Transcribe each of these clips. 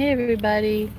Hey everybody.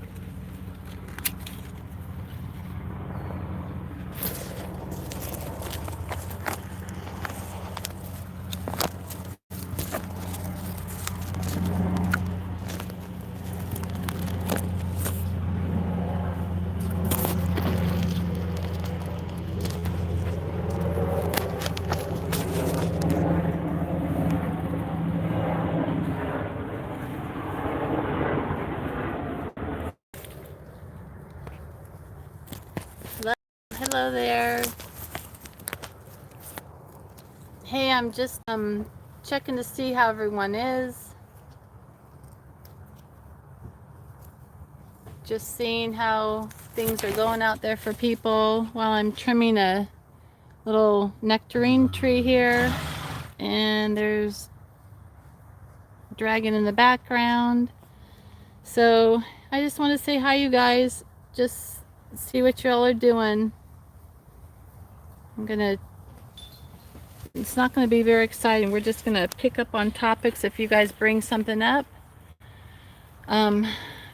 Hello, hello there. Hey, I'm just checking to see how everyone is. Just seeing how things are going out there for people while I'm trimming a little nectarine tree here. And there's a dragon in the background. So I just want to say hi, you guys. Just see what y'all are doing. It's not going to be very exciting. We're just going to pick up on topics if you guys bring something up.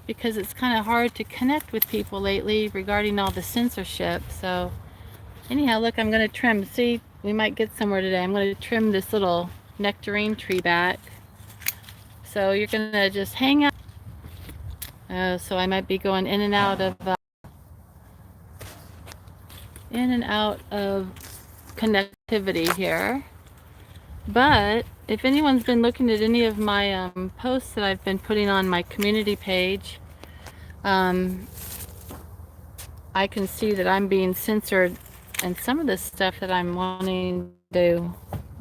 Because it's kind of hard to connect with people lately regarding all the censorship. So anyhow, look, I'm going to trim. See, we might get somewhere today. I'm going to trim this little nectarine tree back. So you're going to just hang out. So I might be going in and out of connectivity here. But if anyone's been looking at any of my posts that I've been putting on my community page, I can see that I'm being censored, and some of the stuff that I'm wanting to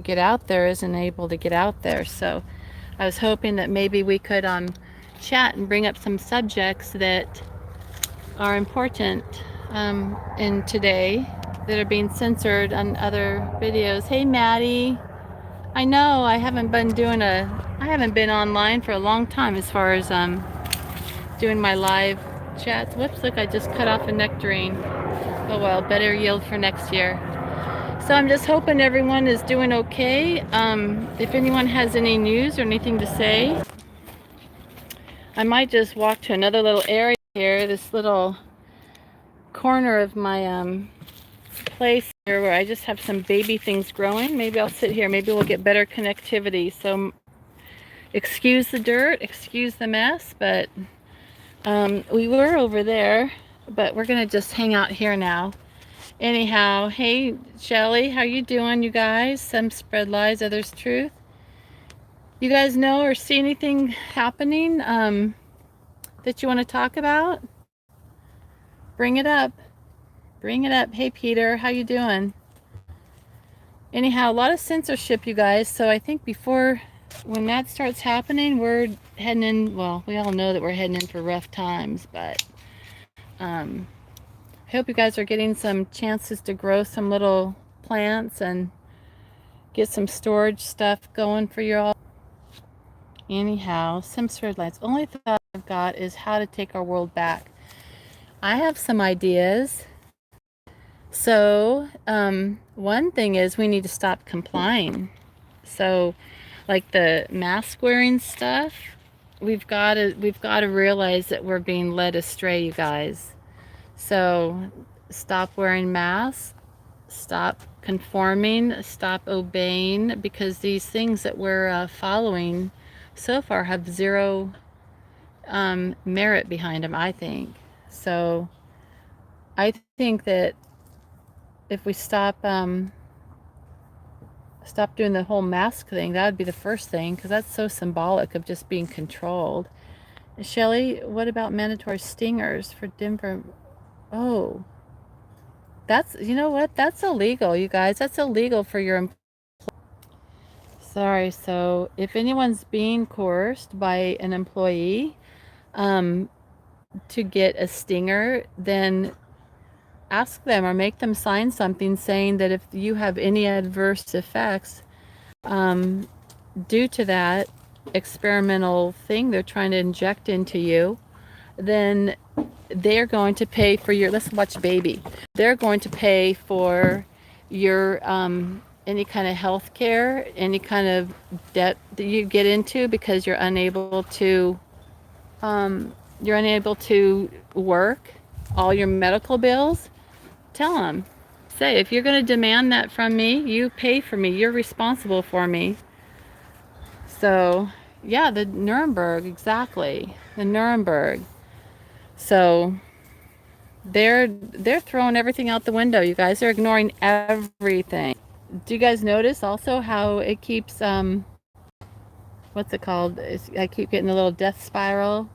get out there isn't able to get out there. So I was hoping that maybe we could chat and bring up some subjects that are important in today that are being censored on other videos. Hey Maddie, I know I haven't been online for a long time as far as doing my live chats. Whoops, look, I just cut off a nectarine. Oh well, better yield for next year. So I'm just hoping everyone is doing okay. If anyone has any news or anything to say, I might just walk to another little area here, this little corner of my place here where I just have some baby things growing. Maybe I'll sit here. Maybe we'll get better connectivity. So excuse the dirt, excuse the mess, but we were over there, but we're gonna just hang out here now. Anyhow, hey Shelly, how you doing, you guys? Some spread lies, others truth. You guys know or see anything happening that you want to talk about? Bring it up. Bring it up. Hey Peter, how you doing? Anyhow, a lot of censorship, you guys. So I think when that starts happening, we're heading in. Well, we all know that we're heading in for rough times, but I hope you guys are getting some chances to grow some little plants and get some storage stuff going for you all. Anyhow, some spread lights. Only thought I've got is how to take our world back. I have some ideas. So, one thing is we need to stop complying. So, like the mask wearing stuff, we've got to realize that we're being led astray, you guys. So, stop wearing masks, stop conforming, stop obeying, because these things that we're following so far have zero merit behind them, I think. So, I think that if we stop doing the whole mask thing, that would be the first thing, because that's so symbolic of just being controlled. Shelly, what about mandatory stingers for Denver? Oh, you know what? That's illegal, you guys. That's illegal for your employees. Sorry. So if anyone's being coerced by an employee to get a stinger, then ask them or make them sign something saying that if you have any adverse effects due to that experimental thing they're trying to inject into you, then they're going to pay for your, let's watch baby. They're going to pay for your any kind of health care, any kind of debt that you get into because you're unable to you're unable to work, all your medical bills, tell them. Say, if you're going to demand that from me, you pay for me. You're responsible for me. So, yeah, the Nuremberg, exactly. The Nuremberg. So, they're throwing everything out the window. You guys are ignoring everything. Do you guys notice also how it keeps what's it called? I keep getting a little death spiral.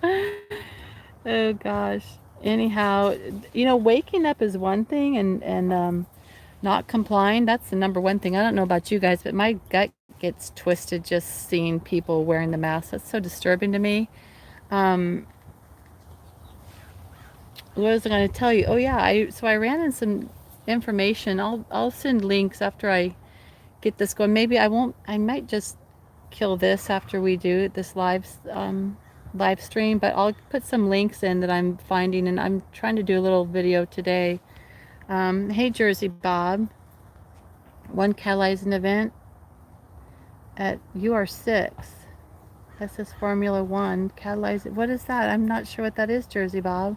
Oh gosh. Anyhow, waking up is one thing, and not complying, that's the number one thing. I don't know about you guys, but my gut gets twisted just seeing people wearing the mask. That's so disturbing to me. Um, what was I going to tell you? Oh yeah, I ran in some information. I'll send links after I get this going. Maybe I won't. I might just kill this after we do this live stream, but I'll put some links in that I'm finding, and I'm trying to do a little video today. Hey Jersey Bob, one catalyzing event at UR6. That says Formula One catalyzing. What is that? I'm not sure what that is, Jersey Bob.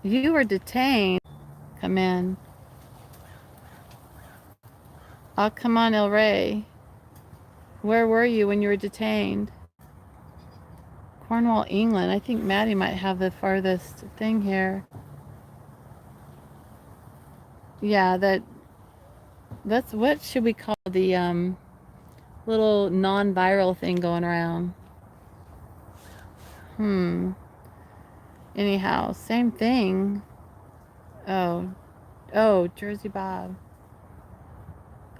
You were detained. Come in. Oh, come on, El Rey. Where were you when you were detained? Cornwall, England. I think Maddie might have the farthest thing here. Yeah, that's what should we call the little non-viral thing going around? Anyhow, same thing. Oh, Jersey Bob.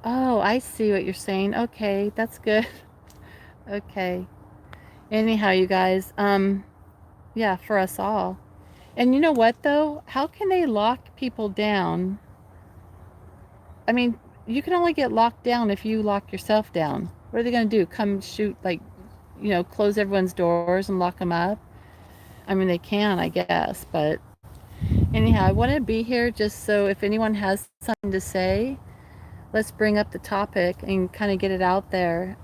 Oh, I see what you're saying. Okay, that's good. Okay. Anyhow, you guys, yeah, for us all. And you know what though? How can they lock people down? I mean, you can only get locked down if you lock yourself down. What are they going to do? Come shoot, like, close everyone's doors and lock them up? I mean, they can, I guess, but anyhow, I want to be here just so if anyone has something to say, let's bring up the topic and kind of get it out there.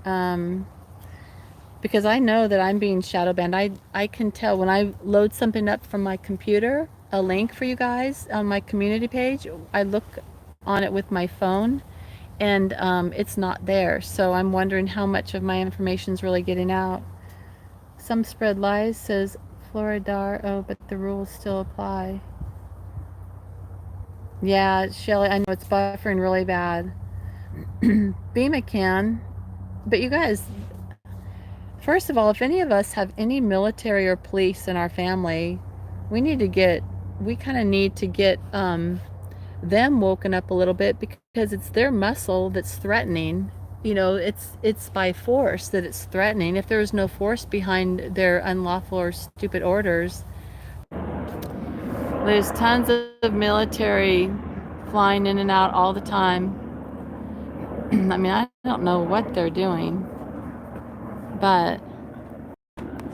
Because I know that I'm being shadow banned. I can tell when I load something up from my computer, a link for you guys on my community page, I look on it with my phone, and it's not there. So I'm wondering how much of my information is really getting out. Some spread lies, says Floridar. Oh, but the rules still apply. Yeah, Shelly, I know it's buffering really bad. Beam it can. But you guys, first of all, if any of us have any military or police in our family, we kind of need to get them woken up a little bit, because it's their muscle that's threatening. It's by force that it's threatening. If there was no force behind their unlawful or stupid orders, there's tons of military flying in and out all the time. I mean, I don't know what they're doing, but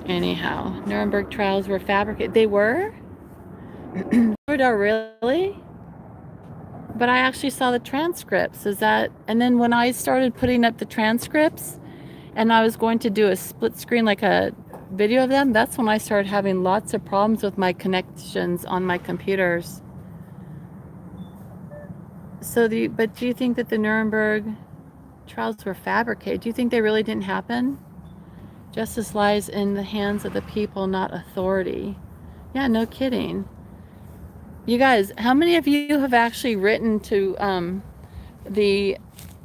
anyhow, Nuremberg trials were fabricated. They were? Really? But I actually saw the transcripts. And then when I started putting up the transcripts and I was going to do a split screen, like a video of them, that's when I started having lots of problems with my connections on my computers. But do you think that the Nuremberg trials were fabricated? Do you think they really didn't happen? Justice lies in the hands of the people, not authority. Yeah, no kidding. You guys, how many of you have actually written to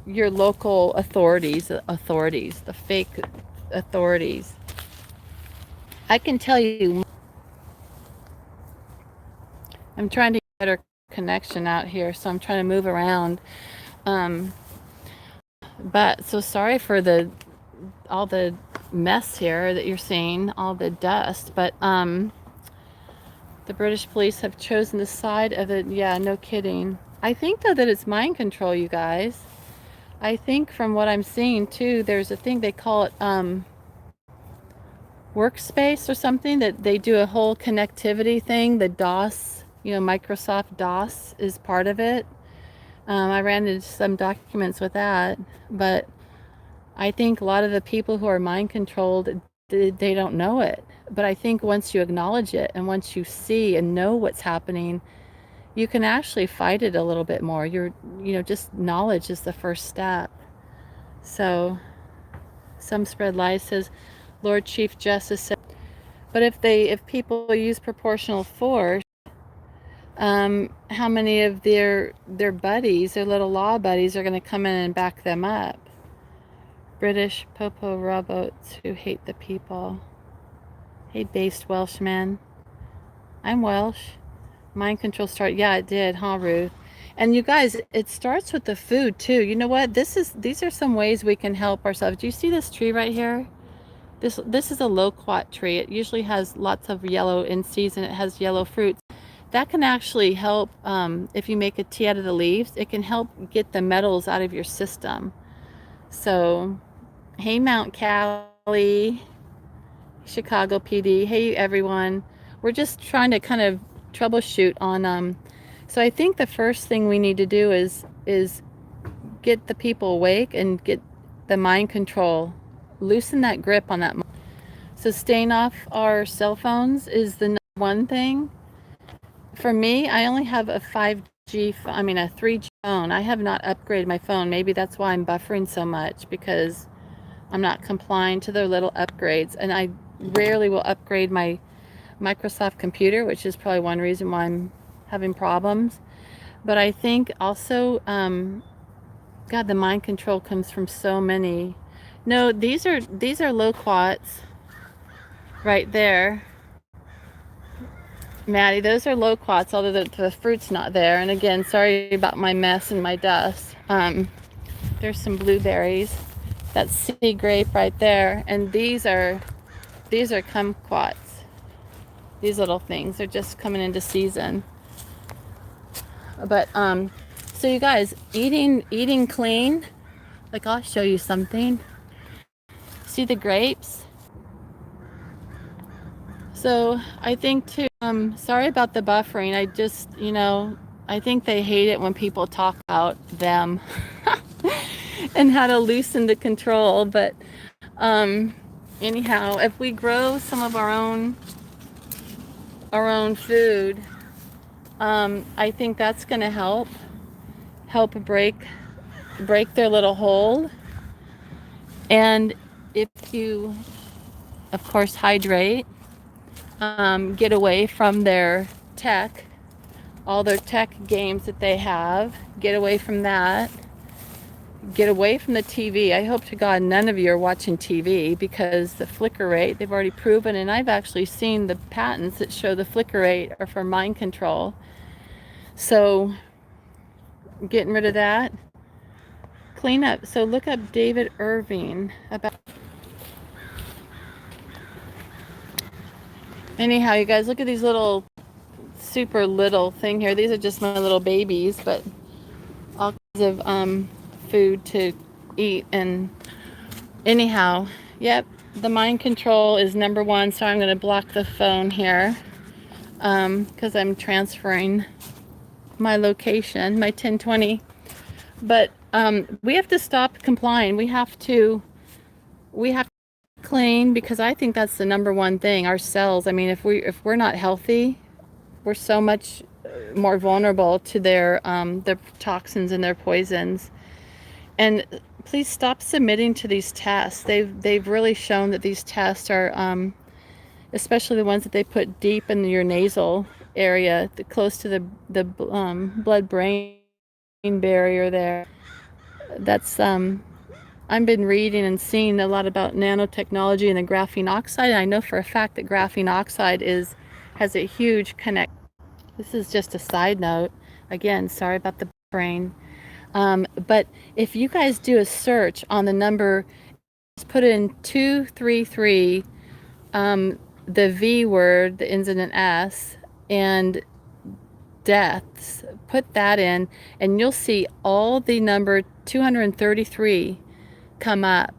your local authorities, the fake authorities? I can tell you, I'm trying to get better connection out here, so I'm trying to move around. But so sorry for all the mess here that you're seeing, all the dust, but the British police have chosen the side of it. Yeah, no kidding. I think though that it's mind control, you guys. I think from what I'm seeing too, there's a thing they call it workspace or something, that they do a whole connectivity thing. The DOS, Microsoft DOS is part of it. I ran into some documents with that, but I think a lot of the people who are mind controlled they don't know it. But I think once you acknowledge it and once you see and know what's happening, you can actually fight it a little bit more. Just knowledge is the first step. So, some spread lies, says Lord Chief Justice said, but if people use proportional force, how many of their buddies, their little law buddies, are going to come in and back them up? British popo robots who hate the people. Hey, based Welshman. I'm Welsh. Mind control start. Yeah, it did, huh, Ruth? And you guys, it starts with the food too. You know what? These are some ways we can help ourselves. Do you see this tree right here? This is a loquat tree. It usually has lots of yellow in season. It has yellow fruits. That can actually help if you make a tea out of the leaves. It can help get the metals out of your system. So, hey, Mount Cali, Chicago PD. Hey, everyone. We're just trying to kind of troubleshoot on. So I think the first thing we need to do is get the people awake and get the mind control. Loosen that grip on that. So staying off our cell phones is the one thing. For me, I only have a 3G phone. I have not upgraded my phone. Maybe that's why I'm buffering so much, because I'm not complying to their little upgrades. And I rarely will upgrade my Microsoft computer, which is probably one reason why I'm having problems. But I think also, God, the mind control comes from so many. No, these are loquats right there. Maddie, those are loquats, although the fruit's not there. And again, sorry about my mess and my dust. There's some blueberries. That's sea grape right there. And these are kumquats. These little things are just coming into season. But so you guys, eating clean. Like, I'll show you something. See the grapes? So I think too, sorry about the buffering. I just, I think they hate it when people talk about them and how to loosen the control. But anyhow, if we grow some of our own food, I think that's going to help break their little hold. And if you, of course, hydrate, get away from their tech, all their tech games that they have, get away from that, get away from the TV. I hope to God none of you are watching TV, because the flicker rate, they've already proven, and I've actually seen the patents that show the flicker rate are for mind control. So getting rid of that. Clean up. So look up David Irving about. Anyhow, you guys, look at these little, super little thing here. These are just my little babies, but all kinds of food to eat. And anyhow, yep, the mind control is number one. So I'm going to block the phone here because I'm transferring my location, my 1020. But we have to stop complying. We have to clean, because I think that's the number one thing. Our cells. I mean, if we're not healthy, we're so much more vulnerable to their toxins and their poisons. And please stop submitting to these tests. They've really shown that these tests are, especially the ones that they put deep in your nasal area, close to the blood-brain barrier there. That's I've been reading and seeing a lot about nanotechnology and the graphene oxide. And I know for a fact that graphene oxide has a huge connect. This is just a side note. Again, sorry about the brain. But if you guys do a search on the number, just put in 233, the V word, the ends in an S, and deaths, put that in, and you'll see all the number 233 come up.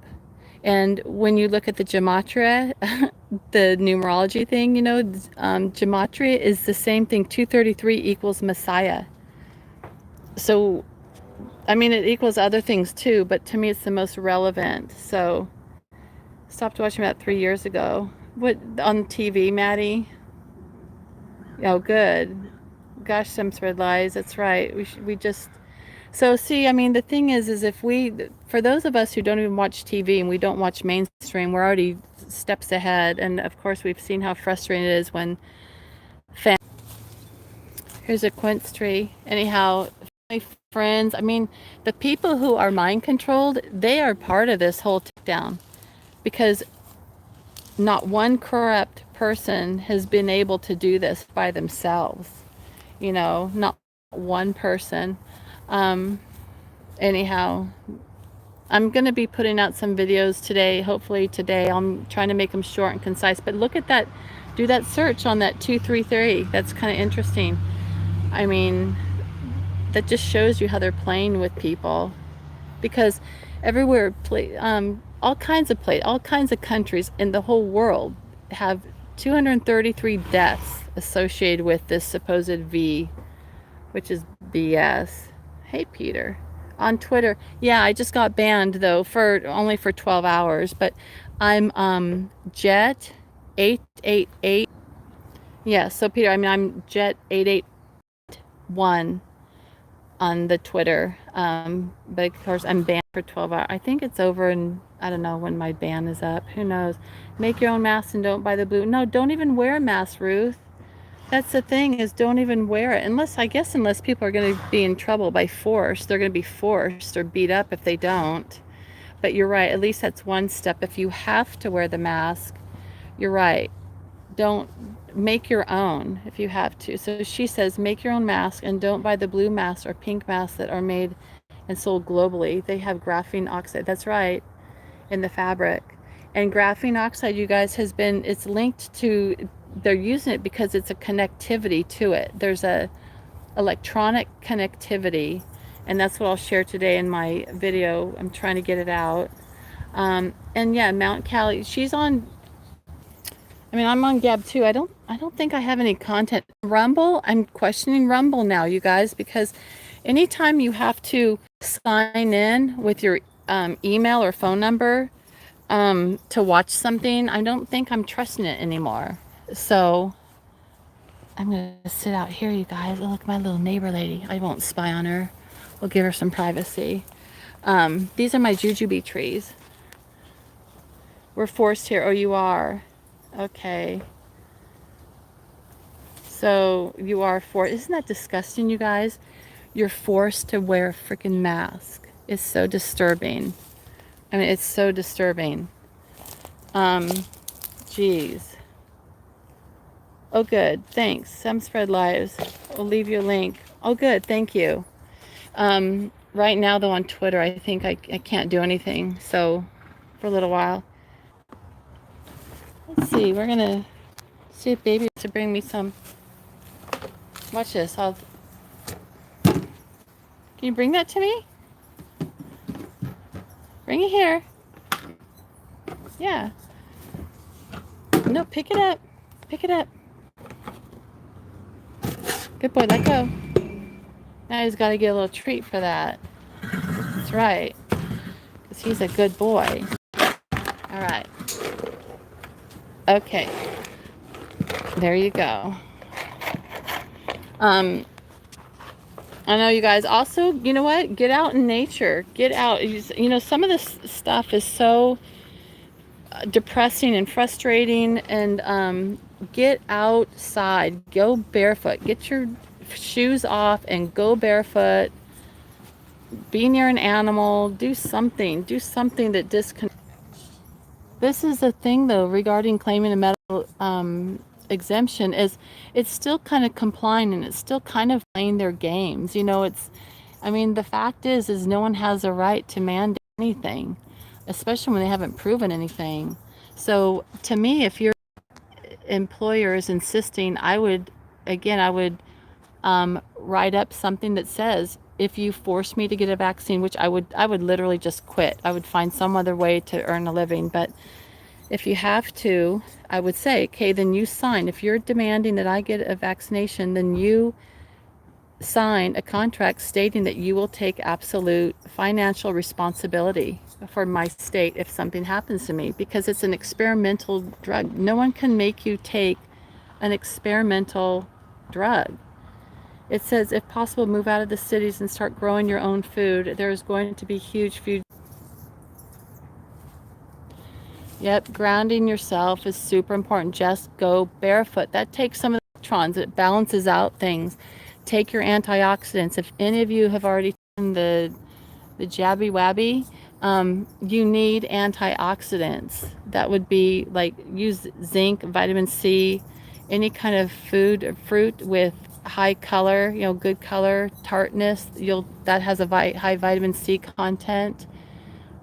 And when you look at the gematria, the numerology thing, gematria is the same thing. 233 equals Messiah. So, I mean, it equals other things too, but to me it's the most relevant. So Stopped watching about 3 years ago. What, on TV, Maddie? Oh, good. Gosh, some spread lies. That's right. We just, so see, I mean, the thing is if we, for those of us who don't even watch TV and we don't watch mainstream, we're already steps ahead. And of course, we've seen how frustrating it is when here's a quince tree. Anyhow, family, friends, I mean, the people who are mind controlled, they are part of this whole takedown because not one corrupt person has been able to do this by themselves. You know, not one person. Um, anyhow, I'm going to be putting out some videos today. Hopefully today. I'm trying to make them short and concise. But look at that. Do that search on that 233. That's kind of interesting. I mean, that just shows you how they're playing with people. Because everywhere, all kinds of countries in the whole world have 233 deaths associated with this supposed V, which is BS. Hey, Peter. On Twitter. Yeah, I just got banned though for only for 12 hours, but I'm Jet 888. Yeah, so Peter, I mean I'm Jet 881 on the Twitter. But of course I'm banned for 12 hours. I think it's over and I don't know when my ban is up. Who knows? Make your own mask and don't buy the blue. No, don't even wear a mask, Ruth. That's the thing is don't even wear it unless people are going to be in trouble by force. They're going to be forced or beat up if they don't. But you're right. At least that's one step. If you have to wear the mask, you're right. Don't make your own if you have to. So she says make your own mask and don't buy the blue masks or pink masks that are made and sold globally. They have graphene oxide. That's right. In the fabric. And graphene oxide, you guys, it's linked to, they're using it because it's a connectivity to it. There's a electronic connectivity, and that's what I'll share today in my video. I'm trying to get it out. And yeah, Mount Cali, she's on, I mean, I'm on Gab too. I don't think I have any content. Rumble, I'm questioning Rumble now, you guys, because anytime you have to sign in with your email or phone number to watch something, I don't think I'm trusting it anymore. So I'm gonna sit out here, you guys. Oh, look, my little neighbor lady. I won't spy on her. We'll give her some privacy. These are my jujube trees. We're forced here. Oh, you are. Okay. So you are forced. Isn't that disgusting, you guys? You're forced to wear a freaking mask. It's so disturbing. I mean, it's so disturbing. Geez. Oh, good. Thanks. Some spread lives. I'll leave you a link. Oh, good. Thank you. Right now, though, on Twitter, I think I can't do anything. So, for a little while. Let's see. We're going to see if baby wants to bring me some. Watch this. Can you bring that to me? Bring it here. Yeah. No, pick it up. Pick it up. Good boy, let go. Now he's got to get a little treat for that. That's right. Because he's a good boy. All right. Okay. There you go. I know you guys also, you know what? Get out in nature. Get out. You know, some of this stuff is so depressing and frustrating, and get outside. Go barefoot. Get your shoes off and go barefoot. Be near an animal. Do something that disconnects. This is the thing though regarding claiming a medical exemption, is it's still kind of complying and it's still kind of playing their games. You know, I mean, the fact is no one has a right to mandate anything, especially when they haven't proven anything. So to me, if your employer is insisting, I would write up something that says, if you force me to get a vaccine, which I would literally just quit. I would find some other way to earn a living. But if you have to, I would say, okay, then you sign. If you're demanding that I get a vaccination, then you sign a contract stating that you will take absolute financial responsibility for my state if something happens to me, because it's an experimental drug. No one can make you take an experimental drug. It says, if possible, move out of the cities and start growing your own food. There's going to be huge food. Yep, grounding yourself is super important. Just go barefoot. That takes some of the electrons. It balances out things. Take your antioxidants. If any of you have already taken the Jabby Wabby, you need antioxidants. That would be like, use zinc, vitamin C, any kind of food or fruit with high color, good color, tartness. That has a high vitamin C content.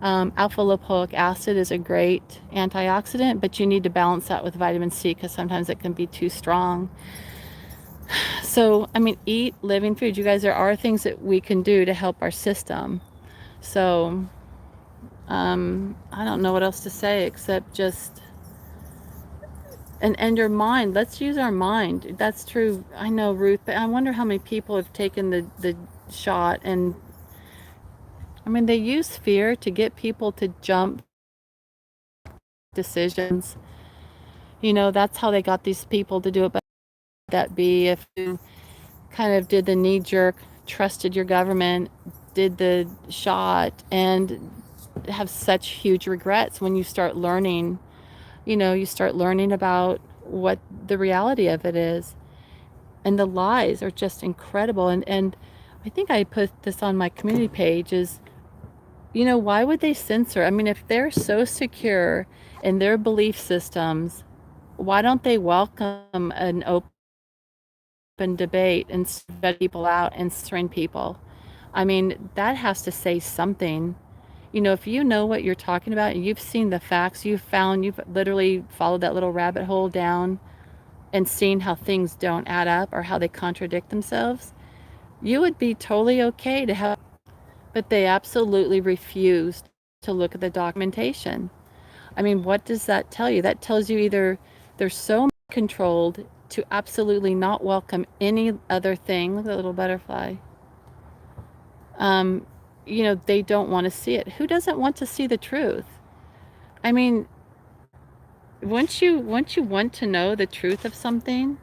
Alpha lipoic acid is a great antioxidant, but you need to balance that with vitamin C because sometimes it can be too strong. So, eat living food. You guys, there are things that we can do to help our system. So, I don't know what else to say except just, and your mind. Let's use our mind. That's true. I know, Ruth, but I wonder how many people have taken the shot, and they use fear to get people to jump decisions. That's how they got these people to do it. But that be if you kind of did the knee jerk, trusted your government, did the shot, and have such huge regrets when you start learning, you start learning about what the reality of it is. And the lies are just incredible. And I think I put this on my community page is, why would they censor? If they're so secure in their belief systems, why don't they welcome an open debate and vet people out and censoring people? That has to say something. If you know what you're talking about and you've seen the facts, you've literally followed that little rabbit hole down and seen how things don't add up or how they contradict themselves, you would be totally okay to have, but they absolutely refused to look at the documentation. What does that tell you? That tells you either they're so controlled to absolutely not welcome any other thing. Look at that little butterfly. They don't want to see it. Who doesn't want to see the truth? Once you want to know the truth of something,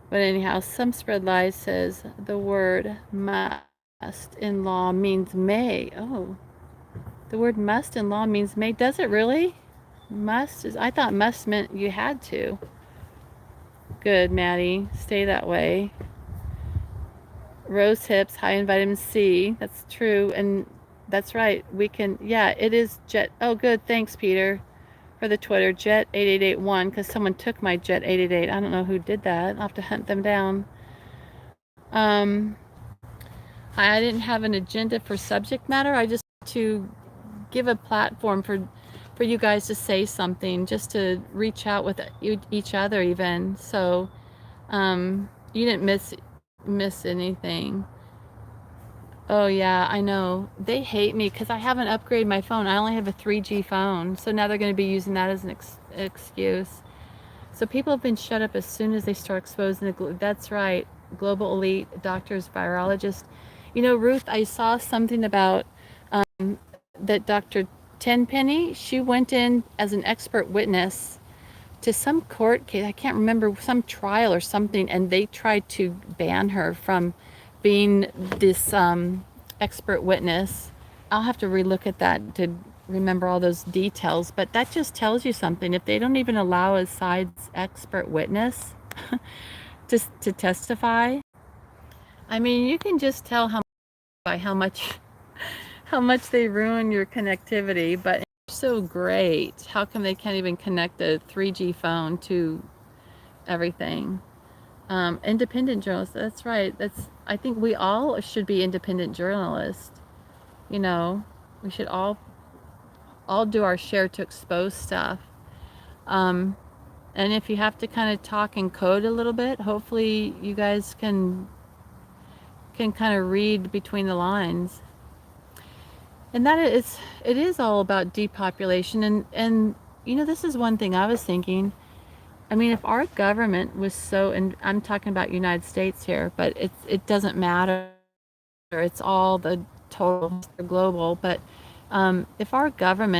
but anyhow, some spread lies says the word must in law means may. Oh, the word must in law means may. Does it really? I thought must meant you had to. Good, Maddie. Stay that way. Rose hips, high in vitamin C. That's true. And that's right. We can, yeah, it is Jet. Oh, good. Thanks, Peter, for the Twitter. Jet8881, because someone took my Jet888. I don't know who did that. I'll have to hunt them down. I didn't have an agenda for subject matter. I just to give a platform for you guys to say something, just to reach out with each other even. So you didn't miss anything. Oh yeah, I know. They hate me because I haven't upgraded my phone. I only have a 3G phone. So now they're going to be using that as an excuse. So people have been shut up as soon as they start exposing that's right. Global elite doctors, virologists. Ruth, I saw something about that Dr. Tenpenny, she went in as an expert witness to some court case. I can't remember, some trial or something, and they tried to ban her from being this expert witness. I'll have to relook at that to remember all those details, but that just tells you something. If they don't even allow a side's expert witness to testify, you can just tell how much they ruin your connectivity. But it's so great. How come they can't even connect a 3G phone to everything? Independent journalists. That's right. I think we all should be independent journalists. We should all do our share to expose stuff. And if you have to kind of talk and code a little bit, hopefully you guys can kind of read between the lines. And it is all about depopulation. And this is one thing I was thinking. I mean, if our government was so, and I'm talking about United States here, but it doesn't matter. It's all the total global. But if our government